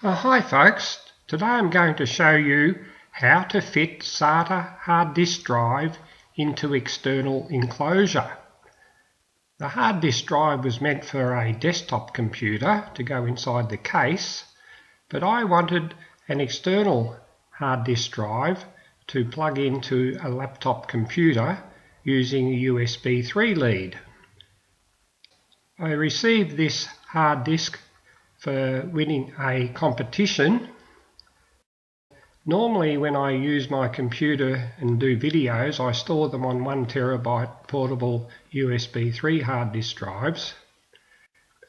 Hi folks, today I'm going to show you how to fit SATA hard disk drive into external enclosure. The hard disk drive was meant for a desktop computer to go inside the case, but I wanted an external hard disk drive to plug into a laptop computer using a USB 3 lead. I received this hard disk for winning a competition. Normally when I use my computer and do videos, I store them on 1 terabyte portable USB 3 hard disk drives.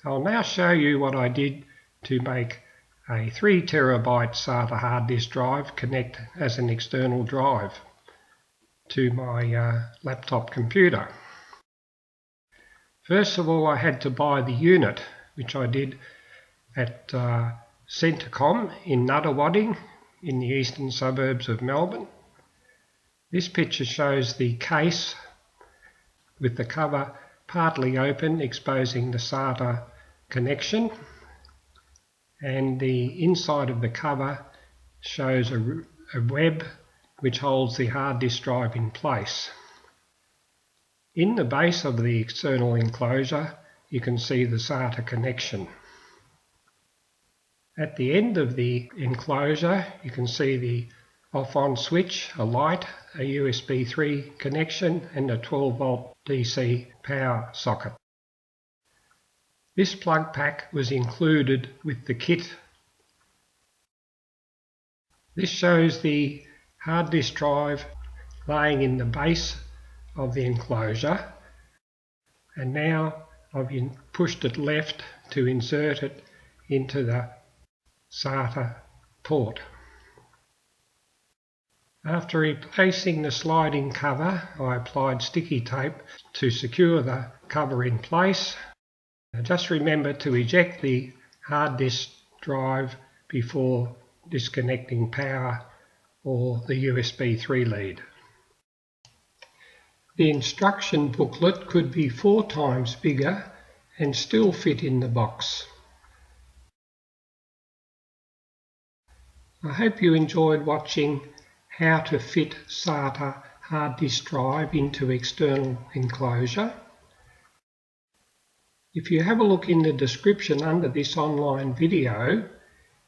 I'll now show you what I did to make a 3 terabyte SATA hard disk drive connect as an external drive to my laptop computer. First of all, I had to buy the unit, which I did at Centrecom in Nuttawading in the eastern suburbs of Melbourne. This picture shows the case with the cover partly open, exposing the SATA connection, and the inside of the cover shows a web which holds the hard disk drive in place. In the base of the external enclosure you can see the SATA connection. At the end of the enclosure you can see the off-on switch, a light, a USB 3 connection and a 12 volt DC power socket. This plug pack was included with the kit. This shows the hard disk drive laying in the base of the enclosure, and now I've pushed it left to insert it into the SATA port. After replacing the sliding cover, I applied sticky tape to secure the cover in place. Just remember to eject the hard disk drive before disconnecting power or the USB 3 lead. The instruction booklet could be 4 times bigger and still fit in the box. I hope you enjoyed watching how to fit SATA hard disk drive into external enclosure. If you have a look in the description under this online video,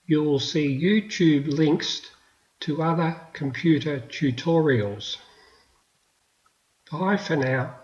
you will see YouTube links to other computer tutorials. Bye for now.